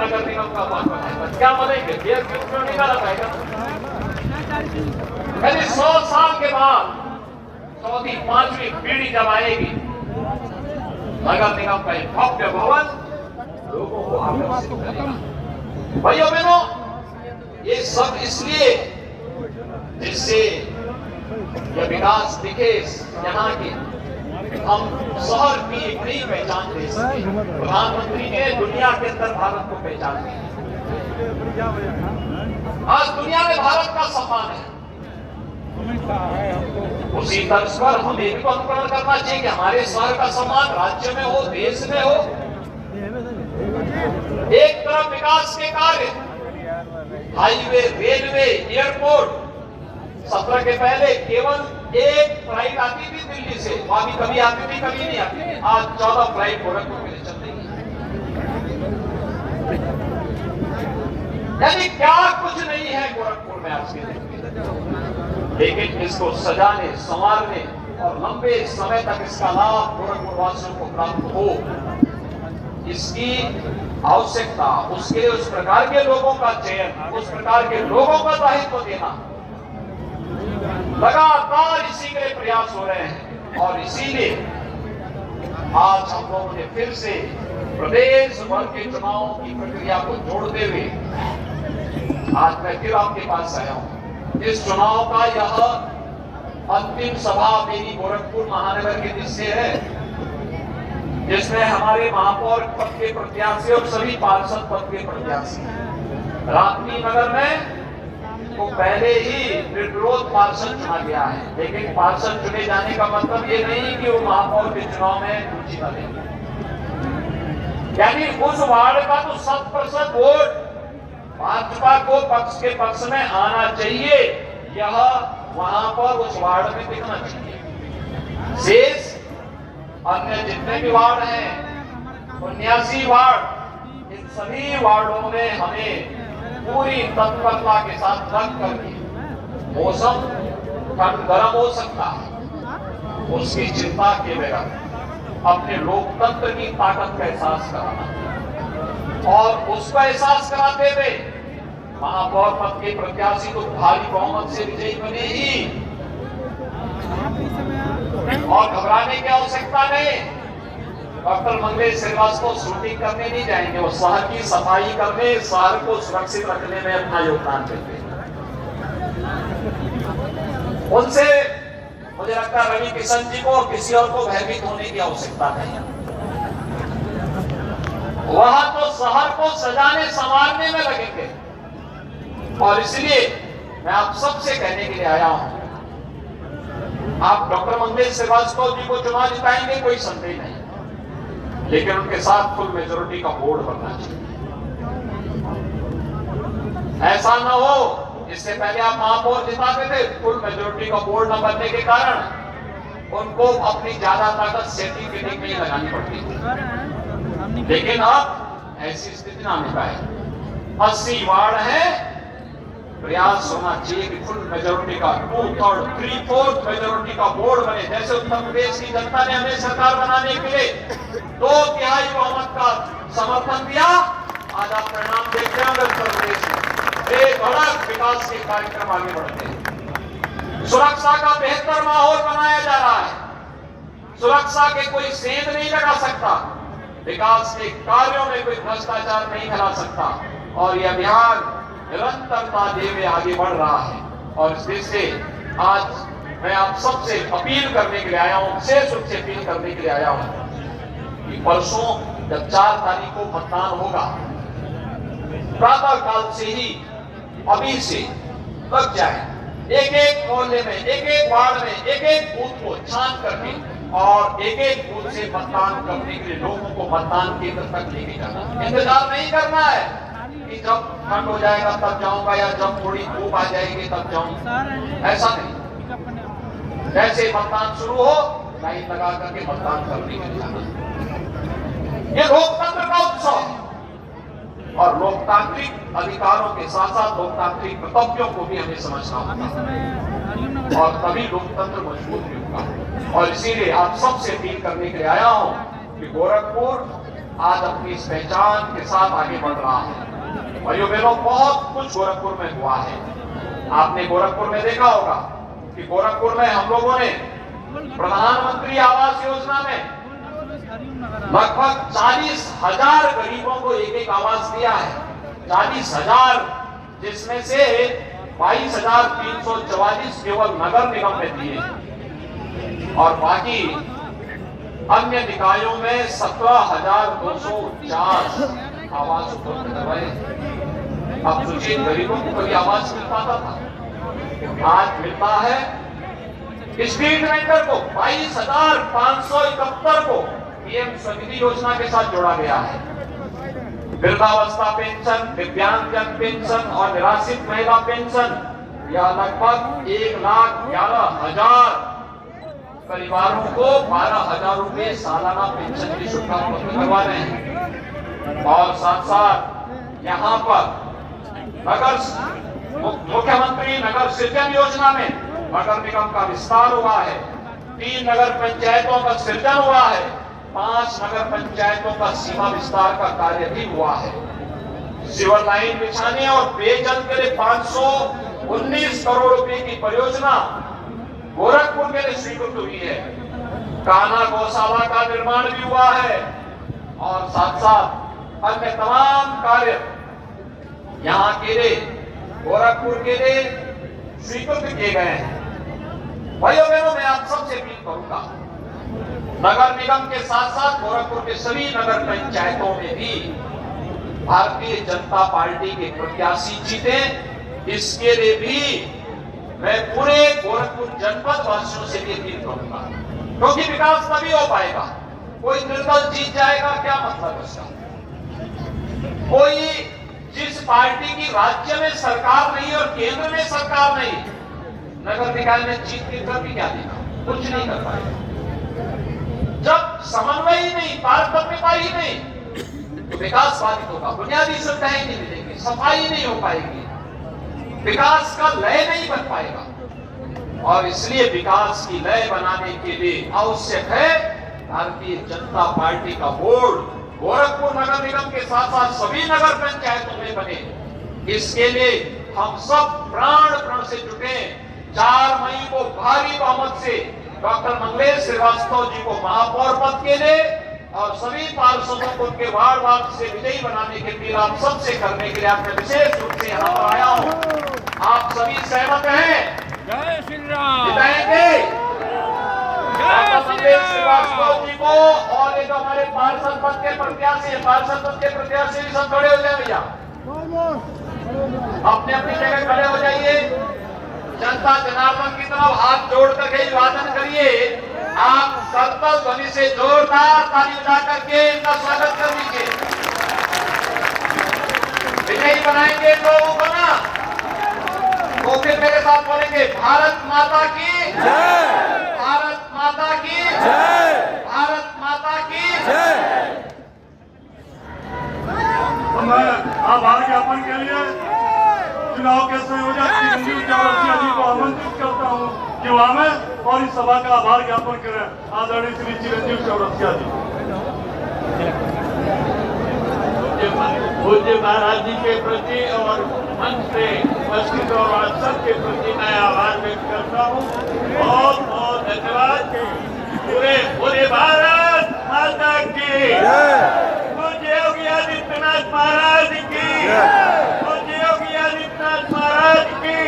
नगर निगम का बात बनाएगा, क्या बनेंगे? जेल क्यों निकाला जाएगा? यानी 100 साल के बाद चौथी पांचवी पीढ़ी जब आएगी, नगर निगम का एक भव्य भवन लोगों को आकर्षित करेगा। भाइयों बहनों, ये सब इसलिए जिससे यह विकास दिखे यहाँ की, हम शहर की एक नई पहचान दे सके। प्रधानमंत्री ने दुनिया के अंदर भारत को पहचान दी। आज दुनिया में भारत का सम्मान है। उसी तर्ज पर हमें भी अनुकरण करना चाहिए कि हमारे शहर का सम्मान राज्य में हो, देश में हो। एक तरफ विकास के कार्य, हाईवे, रेलवे, एयरपोर्ट, 17 के पहले केवल एक फ्लाइट आती थी दिल्ली से, वहां भी कभी आती थी कभी नहीं आती थी। आज 14 फ्लाइट गोरखपुर के लिए चल रही है। यानी क्या कुछ नहीं है गोरखपुर में आज के दिन, लेकिन इसको सजाने, संवारने और लंबे समय तक इसका लाभ गोरखपुर वासियों को प्राप्त हो, इसकी आवश्यकता, उसके लिए उस प्रकार के लोगों का चयन, उस प्रकार के लोगों का दायित्व देना, लगातार इसी के लिए प्रयास हो रहे हैं। और इसीलिए आज हम लोगों ने फिर से प्रदेश भर के चुनाव की प्रक्रिया को जोड़ते हुए आज मैं फिर आपके पास आया हूं। इस चुनाव का यह अंतिम सभा मेरी गोरखपुर महानगर के हिस्से है, जिसमें हमारे महापौर पद के प्रत्याशी और सभी पार्षद पद के प्रत्याशी। रात्रि नगर में तो पहले ही निर्विरोध पार्षद चुना गया है, लेकिन पार्षद चुने जाने का मतलब ये नहीं कि वो महापौर के चुनाव में रुचि न लेंगे। यानी उस वार्ड का तो 100% वोट भाजपा को पक्ष के पक्ष में आना चाहिए, यह वहां पर उस वार्ड में दिखना चाहिए। शेष अन्य जितने भी वार्ड हैं, 79 वार्ड, इन सभी वार्डों में हमें पूरी तत्परता के साथ रख करके, मौसम गर्म हो सकता है, उसकी चिंता के बगैर अपने लोकतंत्र की ताकत का एहसास कराना और उसका एहसास कराते हुए महापौर पद के प्रत्याशी को भारी बहुमत से विजयी बने ही, और घबराने की आवश्यकता नहीं। डॉक्टर मंगलेश श्रीवास्तव शूटिंग करने नहीं जाएंगे, वो शहर की सफाई करने, शहर को सुरक्षित रखने में अपना योगदान देते हैं। उनसे मुझे लगता है रवि किशन जी को और किसी और को भयभीत होने की आवश्यकता नहीं है। वहां तो शहर को सजाने संवारने में लगेंगे। और इसलिए मैं आप सबसे कहने के लिए आया हूं, आप डॉक्टर मंगलेश श्रीवास्तव जी को चुनाव जिताएंगे, कोई संदेह नहीं, लेकिन उनके साथ फुल मेजोरिटी का बोर्ड बनना चाहिए। ऐसा न हो, इससे पहले आप महापौर जिताते थे, फुल मेजोरिटी का बोर्ड न बनने के कारण उनको अपनी ज्यादा ताकत सेटिंग फीटिंग में लगानी पड़ती थी, लेकिन अब ऐसी स्थिति ना मिल पाए। 80 वार्ड है, प्रयास होना चाहिए कि फुल मेजोरिटी का 2/3, 3/4 मेजोरिटी का बोर्ड बने। जैसे उत्तर प्रदेश की जनता ने हमें सरकार बनाने के लिए 2/3 बहुमत का समर्थन दिया, आज आप परिणाम देखते हैं उत्तर प्रदेश में एक बड़ा विकास के कार्यक्रम आगे बढ़ते हैं। सुरक्षा का बेहतर माहौल बनाया जा रहा है, सुरक्षा के कोई सेंध नहीं लगा सकता, विकास के कार्यों में कोई भ्रष्टाचार नहीं फैला सकता, और यह अभियान निरंतरता देवे आगे बढ़ रहा है। और इस देश से आज मैं आप सबसे अपील करने के लिए आया हूं, विशेष रूप से अपील करने के लिए आया हूं कि परसों जब 4 तारीख को मतदान होगा, प्रातः काल से ही अभी से लग जाए, एक एक मोहल्ले में, एक एक वार्ड में, एक एक बूथ को छान करके और एक एक बूथ से मतदान करने के लिए लोगों को मतदान केंद्र तक लेके जाना। इंतजार नहीं करना है कि जब ठंड हो जाएगा तब जाऊंगा या जब थोड़ी धूप आ जाएगी तब जाऊंगा, ऐसा नहीं। जैसे मतदान शुरू हो, लाइन लगा करके मतदान करने के लिए जाना। ये लोकतंत्र का उत्सव है, और लोकतांत्रिक अधिकारों के साथ साथ लोकतांत्रिक कर्तव्यों को भी हमें समझना होगा, और तभी लोकतंत्र मजबूत भी होगा। और इसीलिए आप सबसे अपील करने के लिए आया हूं कि गोरखपुर आज अपनी इस पहचान के साथ आगे बढ़ रहा है। भाइयों बहनों, बहुत कुछ गोरखपुर में हुआ है। आपने गोरखपुर में देखा होगा कि गोरखपुर में हम लोगों ने प्रधानमंत्री आवास योजना में लगभग 40,000 गरीबों को एक आवास दिया है। 40,000, जिसमें से 22,344 केवल नगर निगम में दिए और बाकी अन्य निकायों में 17,250 आवास उपलब्ध करवाए। अब सोचिए, गरीबों को कभी आवास मिल पाता था, आज मिलता है। स्ट्रीट वेंडर को 22,571 को पीएम स्वनिधि योजना के साथ जोड़ा गया है। वृद्धावस्था पेंशन, दिव्यांगजन पेंशन और निराश्रित महिला पेंशन, यह लगभग 1,11,000 परिवारों को 12,000 रुपए सालाना पेंशन की सुविधा उपलब्ध करवा रहे हैं। और साथ साथ यहाँ पर मुख्यमंत्री नगर सृजन योजना में नगर निगम का विस्तार हुआ है। 3 नगर पंचायतों का सृजन हुआ है। 5 नगर पंचायतों का सीमा विस्तार का कार्य भी हुआ है। सीवर लाइन बिछाने और पेयजल के लिए 519 करोड़ रुपए की परियोजना गोरखपुर के लिए स्वीकृत हुई है। कान्हा गौशाला का निर्माण भी हुआ है और साथ साथ अन्य तमाम कार्य यहाँ के लिए, गोरखपुर के लिए स्वीकृत किए गए हैं। भाइयों बहनों, मैं आप सबसे अपील करूंगा, नगर निगम के साथ साथ गोरखपुर के सभी नगर पंचायतों में भी भारतीय जनता पार्टी के प्रत्याशी जीते, इसके लिए भी मैं पूरे गोरखपुर जनपद वासियों से भी अपील करूंगा, क्योंकि विकास तभी हो पाएगा। कोई निर्दल जीत जाएगा, क्या मतलब उसका? कोई जिस पार्टी की राज्य में सरकार नहीं और केंद्र में सरकार नहीं, नगर निकाय में जीत के कर भी क्या देगा? कुछ नहीं कर पाएगा। जब समन्वय ही नहीं, तारतम्यता ही नहीं, तो विकास बाधित होगा। बुनियादी सुविधाएं नहीं मिलेंगी, सफाई नहीं हो पाएगी, विकास का लय नहीं बन पाएगा। और इसलिए विकास की लय बनाने के लिए आवश्यक है भारतीय जनता पार्टी का बोर्ड गोरखपुर नगर निगम के साथ साथ सभी नगर पंचायतों में बने। इसके लिए हम सब प्राण प्राण से जुटे। 4 मई को भारी बहुमत से डॉक्टर मंगलेश श्रीवास्तव जी को महापौर पद के लिए और सभी पार्षदों को उनके वार्ड से विजयी बनाने के लिए आप सबसे करने के लिए आपने विशेष रूप से यहाँ पर आया हूँ। आप सभी सहमत हैं? जय श्री राम। जिताएंगे श्रीवास्तव जी को। और ये जो हमारे पार्षद पद के प्रत्याशी है, पार्षद पद के प्रत्याशी भी सब खड़े हो जाए भैया, अपने अपनी जगह खड़े हो जाइए। जनता जनार्दन की तरफ हाथ जोड़ करके अभिवादन करिए। आप करतल ध्वनि से जोरदार ताली बजा करके इनका स्वागत कर दीजिए। विजयी बनाएंगे लोगों को ना, तो फिर मेरे साथ बोलेंगे, भारत माता की जय, भारत माता की जय, भारत माता की जय। मैं आभार ज्ञापन के लिए चुनाव के संयोजक चिरंजीव चौरसिया जी को आमंत्रित करता हूं कि वहां में और इस सभा का आभार ज्ञापन करें। आदरणीय श्री चिरंजीव चौरसिया जी। पूज्य महाराज जी के प्रति और मंच पे उपस्थित और आप सबके प्रति मैं आभार व्यक्त करता हूँ। बहुत बहुत धन्यवाद। पूरे भारत माता की पूज्य योगी आदित्यनाथ महाराज की, पूज्य योगी आदित्यनाथ महाराज की।